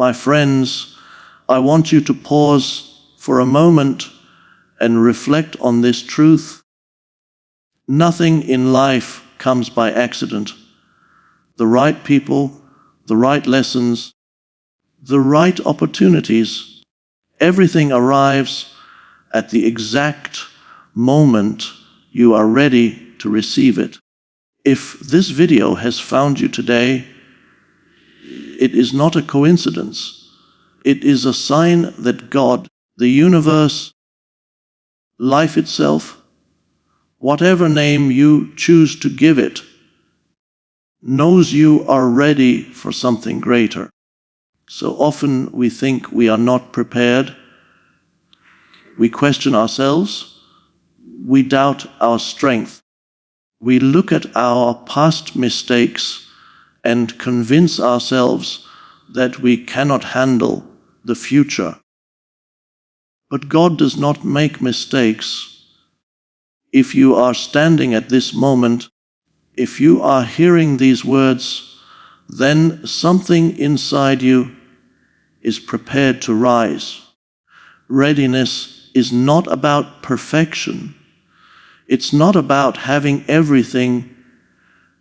My friends, I want you to pause for a moment and reflect on this truth. Nothing in life comes by accident. The right people, the right lessons, the right opportunities, everything arrives at the exact moment you are ready to receive it. If this video has found you today, it is not a coincidence. It is a sign that God, the universe, life itself, whatever name you choose to give it, knows you are ready for something greater. So often we think we are not prepared. We question ourselves. We doubt our strength. We look at our past mistakes and convince ourselves that we cannot handle the future. But God does not make mistakes. If you are standing at this moment, if you are hearing these words, then something inside you is prepared to rise. Readiness is not about perfection. It's not about having everything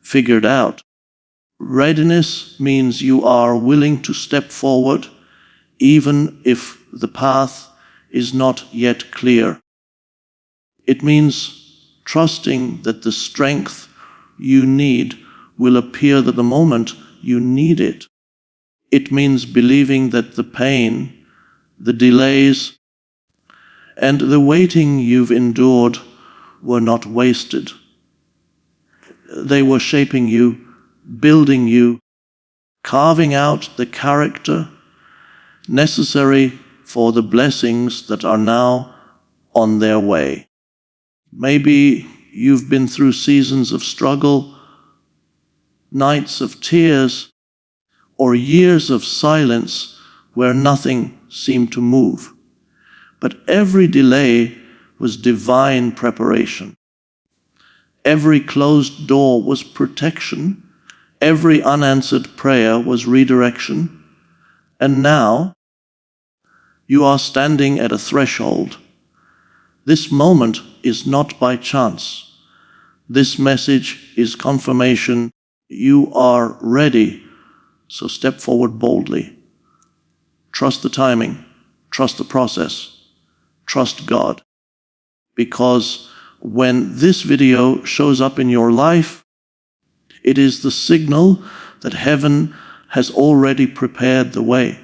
figured out. Readiness means you are willing to step forward, even if the path is not yet clear. It means trusting that the strength you need will appear at the moment you need it. It means believing that the pain, the delays, and the waiting you've endured were not wasted. They were shaping you, building you, carving out the character necessary for the blessings that are now on their way. Maybe you've been through seasons of struggle, nights of tears, or years of silence where nothing seemed to move. But every delay was divine preparation. Every closed door was protection. Every unanswered prayer was redirection. And now you are standing at a threshold. This moment is not by chance. This message is confirmation you are ready. So step forward boldly. Trust the timing. Trust the process. Trust God. Because when this video shows up in your life, it is the signal that heaven has already prepared the way.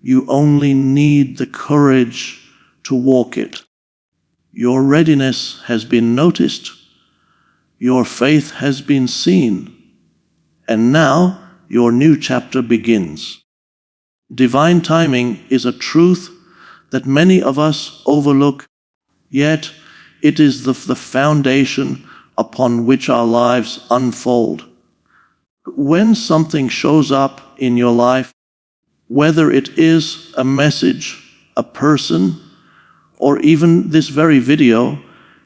You only need the courage to walk it. Your readiness has been noticed. Your faith has been seen. And now your new chapter begins. Divine timing is a truth that many of us overlook, yet it is the foundation upon which our lives unfold. When something shows up in your life, whether it is a message, a person, or even this very video,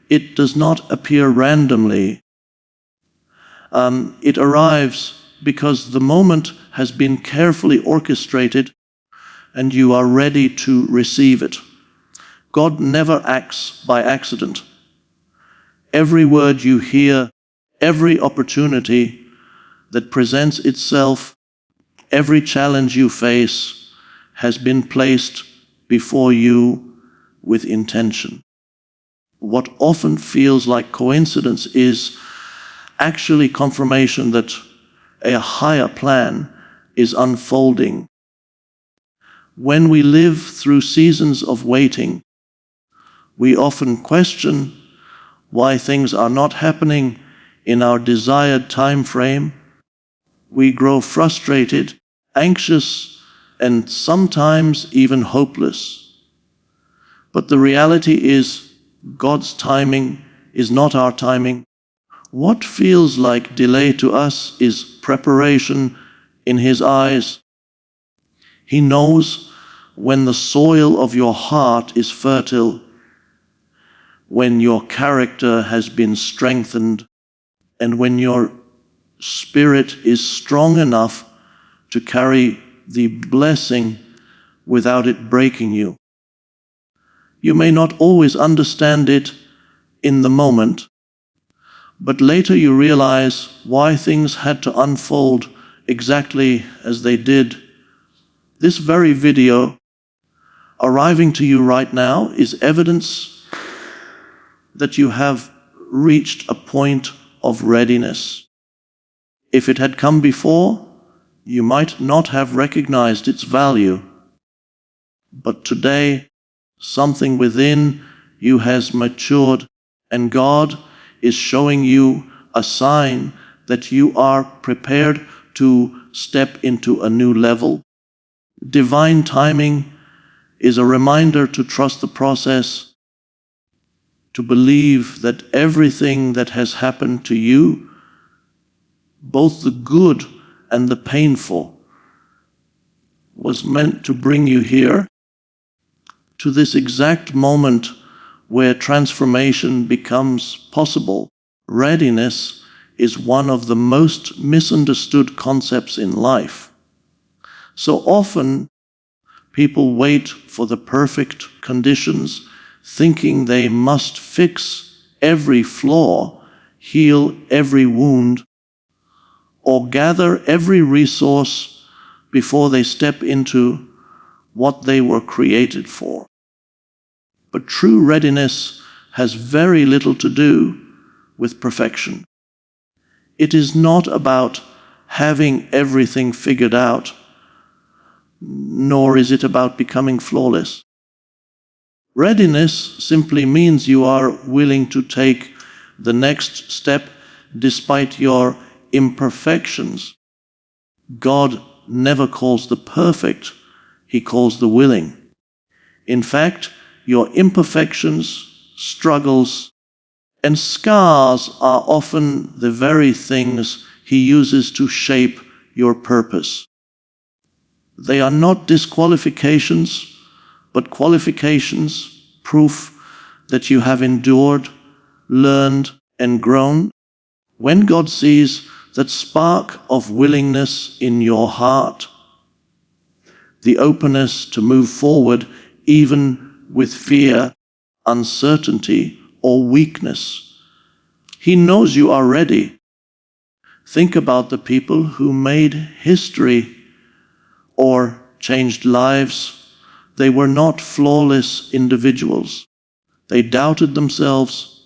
it does not appear randomly. It arrives because the moment has been carefully orchestrated and you are ready to receive it. God never acts by accident. Every word you hear, every opportunity that presents itself, every challenge you face has been placed before you with intention. What often feels like coincidence is actually confirmation that a higher plan is unfolding. When we live through seasons of waiting, we often question why things are not happening in our desired time frame. We grow frustrated, anxious, and sometimes even hopeless. But the reality is, God's timing is not our timing. What feels like delay to us is preparation in His eyes. He knows when the soil of your heart is fertile, when your character has been strengthened, and when your spirit is strong enough to carry the blessing without it breaking you. You may not always understand it in the moment, but later you realize why things had to unfold exactly as they did. This very video arriving to you right now is evidence that you have reached a point of readiness. If it had come before, you might not have recognized its value. But today, something within you has matured, and God is showing you a sign that you are prepared to step into a new level. Divine timing is a reminder to trust the process, to believe that everything that has happened to you, both the good and the painful, was meant to bring you here to this exact moment where transformation becomes possible. Readiness is one of the most misunderstood concepts in life. So often, people wait for the perfect conditions, thinking they must fix every flaw, heal every wound, or gather every resource before they step into what they were created for. But true readiness has very little to do with perfection. It is not about having everything figured out, nor is it about becoming flawless. Readiness simply means you are willing to take the next step despite your imperfections. God never calls the perfect, He calls the willing. In fact, your imperfections, struggles, and scars are often the very things He uses to shape your purpose. They are not disqualifications, but qualifications, proof that you have endured, learned, and grown. When God sees that spark of willingness in your heart, the openness to move forward even with fear, uncertainty, or weakness, He knows you are ready. Think about the people who made history or changed lives. They were not flawless individuals. They doubted themselves,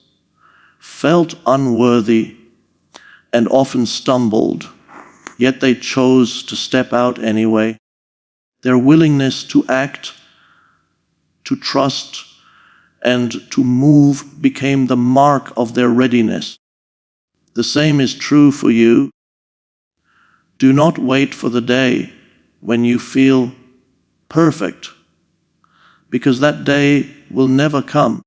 felt unworthy, and often stumbled, yet they chose to step out anyway. Their willingness to act, to trust, and to move became the mark of their readiness. The same is true for you. Do not wait for the day when you feel perfect, because that day will never come.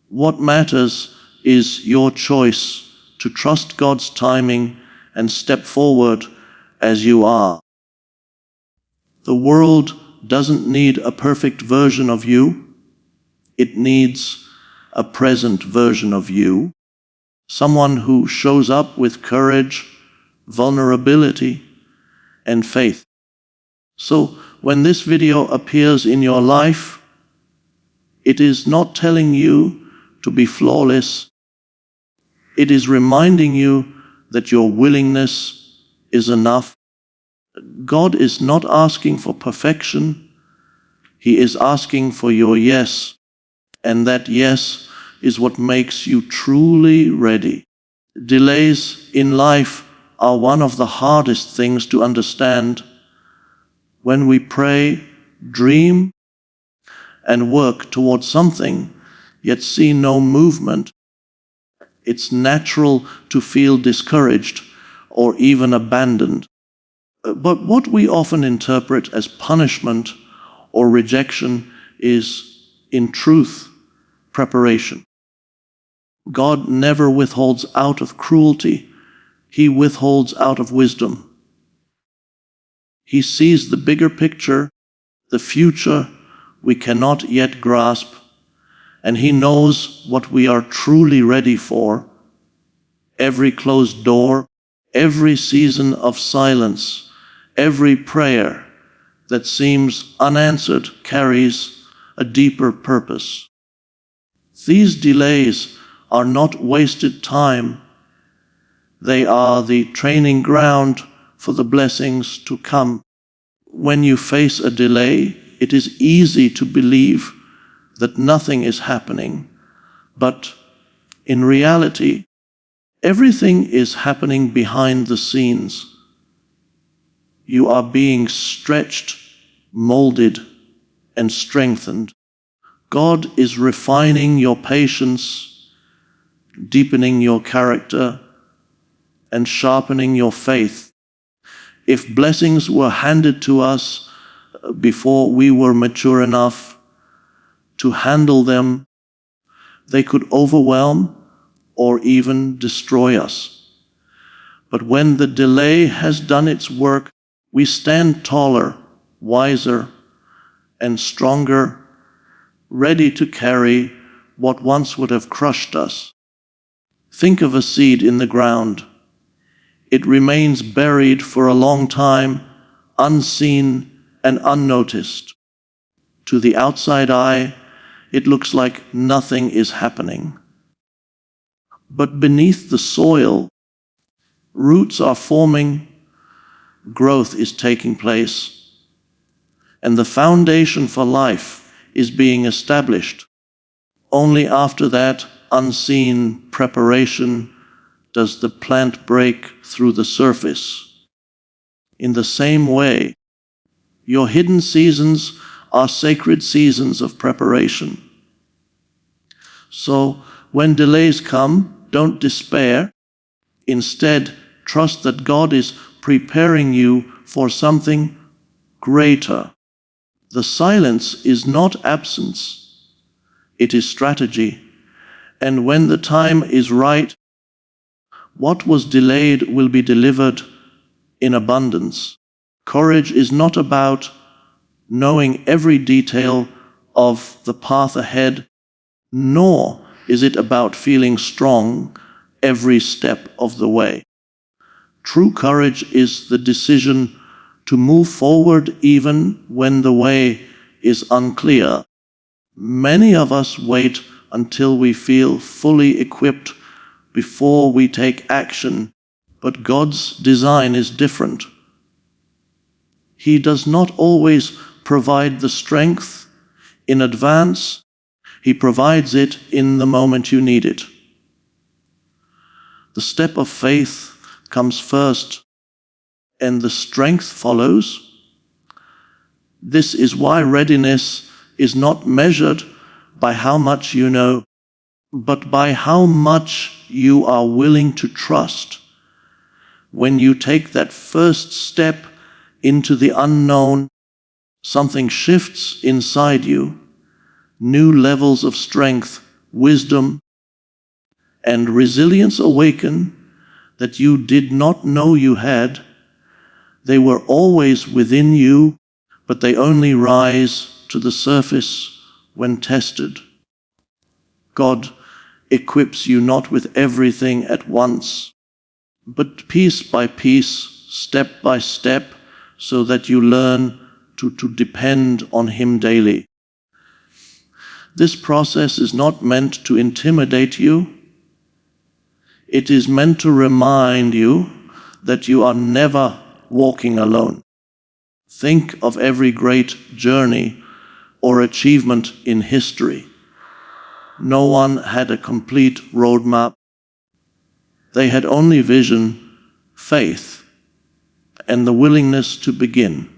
What matters is your choice to trust God's timing and step forward as you are. The world doesn't need a perfect version of you. It needs a present version of you. Someone who shows up with courage, vulnerability, and faith. So when this video appears in your life, it is not telling you to be flawless. It is reminding you that your willingness is enough. God is not asking for perfection. He is asking for your yes. And that yes is what makes you truly ready. Delays in life are one of the hardest things to understand. When we pray, dream, and work towards something, yet see no movement, it's natural to feel discouraged or even abandoned. But what we often interpret as punishment or rejection is, in truth, preparation. God never withholds out of cruelty. He withholds out of wisdom. He sees the bigger picture, the future we cannot yet grasp, and He knows what we are truly ready for. Every closed door, every season of silence, every prayer, that seems unanswered carries a deeper purpose. These delays are not wasted time. They are the training ground for the blessings to come. When you face a delay, it is easy to believe that nothing is happening, but in reality, everything is happening behind the scenes. You are being stretched, molded, and strengthened. God is refining your patience, deepening your character, and sharpening your faith. If blessings were handed to us before we were mature enough to handle them, they could overwhelm or even destroy us. But when the delay has done its work, we stand taller, wiser, and stronger, ready to carry what once would have crushed us. Think of a seed in the ground. It remains buried for a long time, unseen and unnoticed. To the outside eye, it looks like nothing is happening. But beneath the soil, roots are forming, growth is taking place, and the foundation for life is being established. Only after that unseen preparation does the plant break through the surface. In the same way, your hidden seasons are sacred seasons of preparation. So, when delays come, don't despair. Instead, trust that God is preparing you for something greater. The silence is not absence, it is strategy. And when the time is right, what was delayed will be delivered in abundance. Courage is not about knowing every detail of the path ahead, nor is it about feeling strong every step of the way. True courage is the decision to move forward even when the way is unclear. Many of us wait until we feel fully equipped before we take action, but God's design is different. He does not always provide the strength in advance. He provides it in the moment you need it. The step of faith comes first, and the strength follows. This is why readiness is not measured by how much you know, but by how much you are willing to trust. When you take that first step into the unknown, something shifts inside you. New levels of strength, wisdom, and resilience awaken that you did not know you had. They were always within you, but they only rise to the surface when tested. God equips you not with everything at once, but piece by piece, step by step, so that you learn to depend on Him daily. This process is not meant to intimidate you. It is meant to remind you that you are never walking alone. Think of every great journey or achievement in history. No one had a complete roadmap. They had only vision, faith, and the willingness to begin.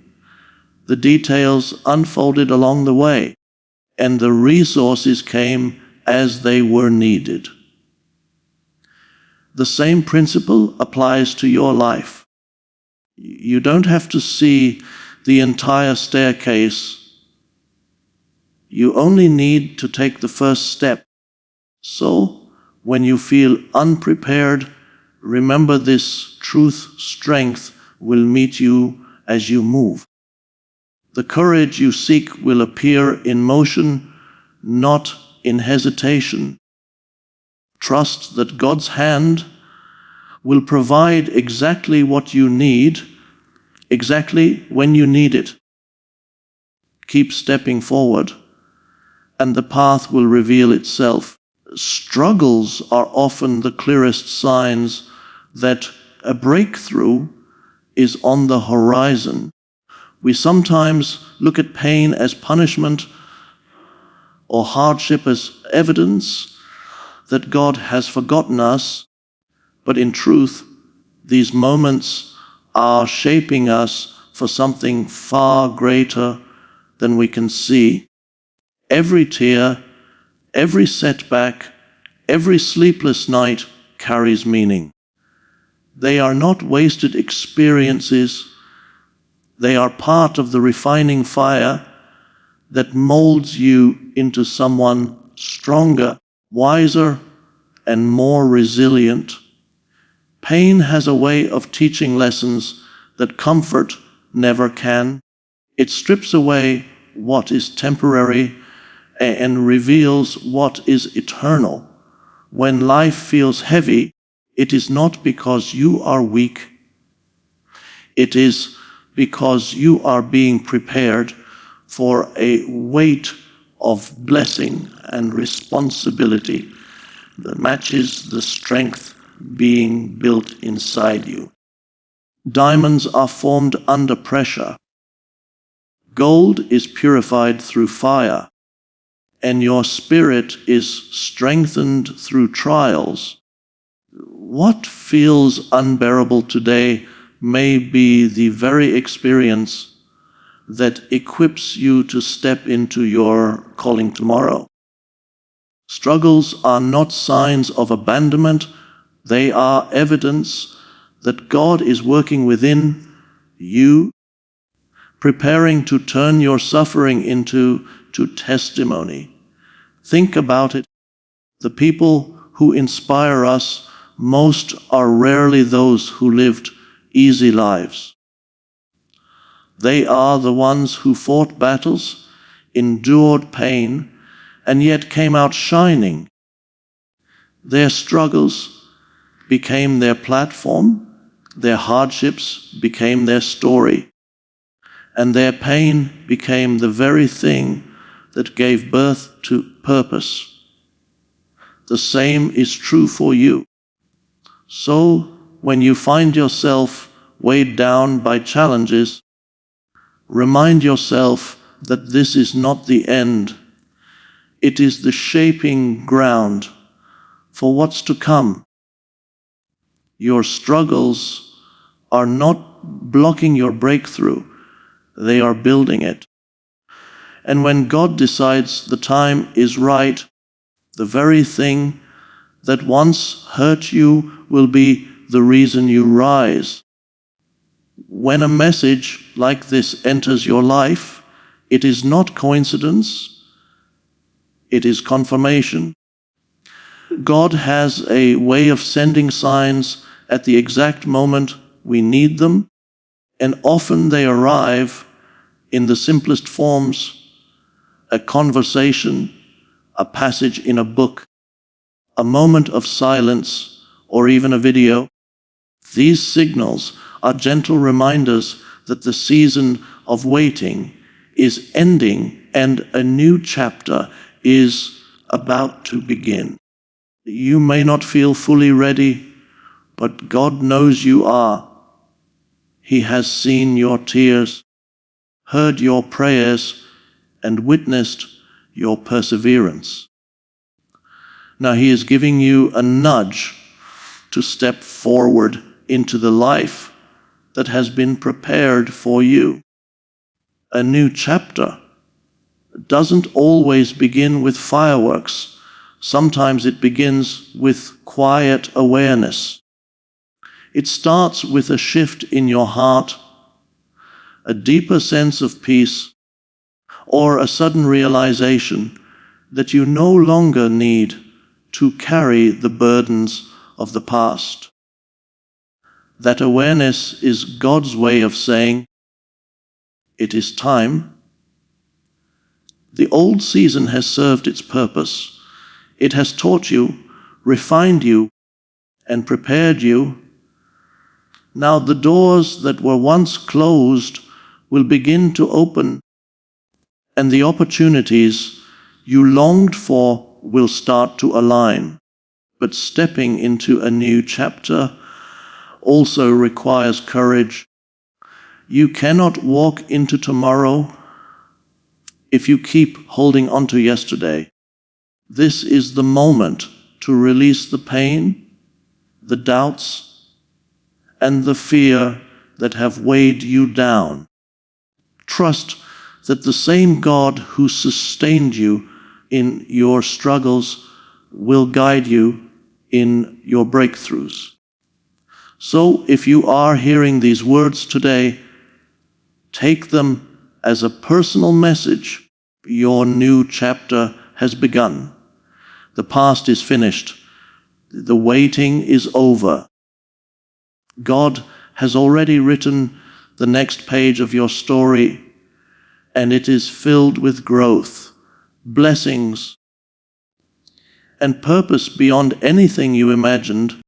The details unfolded along the way, and the resources came as they were needed. The same principle applies to your life. You don't have to see the entire staircase. You only need to take the first step. So, when you feel unprepared, remember this truth: strength will meet you as you move. The courage you seek will appear in motion, not in hesitation. Trust that God's hand will provide exactly what you need, exactly when you need it. keep stepping forward, and the path will reveal itself. Struggles are often the clearest signs that a breakthrough is on the horizon. We sometimes look at pain as punishment or hardship as evidence that God has forgotten us, but in truth, these moments are shaping us for something far greater than we can see. Every tear, every setback, every sleepless night carries meaning. They are not wasted experiences. They are part of the refining fire that molds you into someone stronger, wiser, and more resilient. Pain has a way of teaching lessons that comfort never can. It strips away what is temporary and reveals what is eternal. When life feels heavy, it is not because you are weak. It is because you are being prepared for a weight of blessing and responsibility that matches the strength being built inside you. Diamonds are formed under pressure. Gold is purified through fire, and your spirit is strengthened through trials. What feels unbearable today may be the very experience that equips you to step into your calling tomorrow. Struggles are not signs of abandonment. They are evidence that God is working within you, preparing to turn your suffering into testimony. Think about it. The people who inspire us most are rarely those who lived easy lives. They are the ones who fought battles, endured pain, and yet came out shining. Their struggles became their platform, their hardships became their story, and their pain became the very thing that gave birth to purpose. The same is true for you. So, when you find yourself weighed down by challenges, remind yourself that this is not the end. It is the shaping ground for what's to come. Your struggles are not blocking your breakthrough, they are building it. And when God decides the time is right, the very thing that once hurt you will be the reason you rise. When a message like this enters your life, it is not coincidence, it is confirmation. God has a way of sending signs at the exact moment we need them, and often they arrive in the simplest forms: a conversation, a passage in a book, a moment of silence, or even a video. These signals are gentle reminders that the season of waiting is ending and a new chapter is about to begin. You may not feel fully ready, but God knows you are. He has seen your tears, heard your prayers, and witnessed your perseverance. Now He is giving you a nudge to step forward into the life that has been prepared for you. A new chapter doesn't always begin with fireworks. Sometimes it begins with quiet awareness. It starts with a shift in your heart, a deeper sense of peace, or a sudden realization that you no longer need to carry the burdens of the past. That awareness is God's way of saying, it is time. The old season has served its purpose. It has taught you, refined you, and prepared you. Now the doors that were once closed will begin to open, and the opportunities you longed for will start to align. But stepping into a new chapter also requires courage. You cannot walk into tomorrow if you keep holding on to yesterday. This is the moment to release the pain, the doubts, and the fear that have weighed you down. Trust that the same God who sustained you in your struggles will guide you in your breakthroughs. So if you are hearing these words today, take them as a personal message. Your new chapter has begun. The past is finished. The waiting is over. God has already written the next page of your story, and it is filled with growth, blessings, and purpose beyond anything you imagined.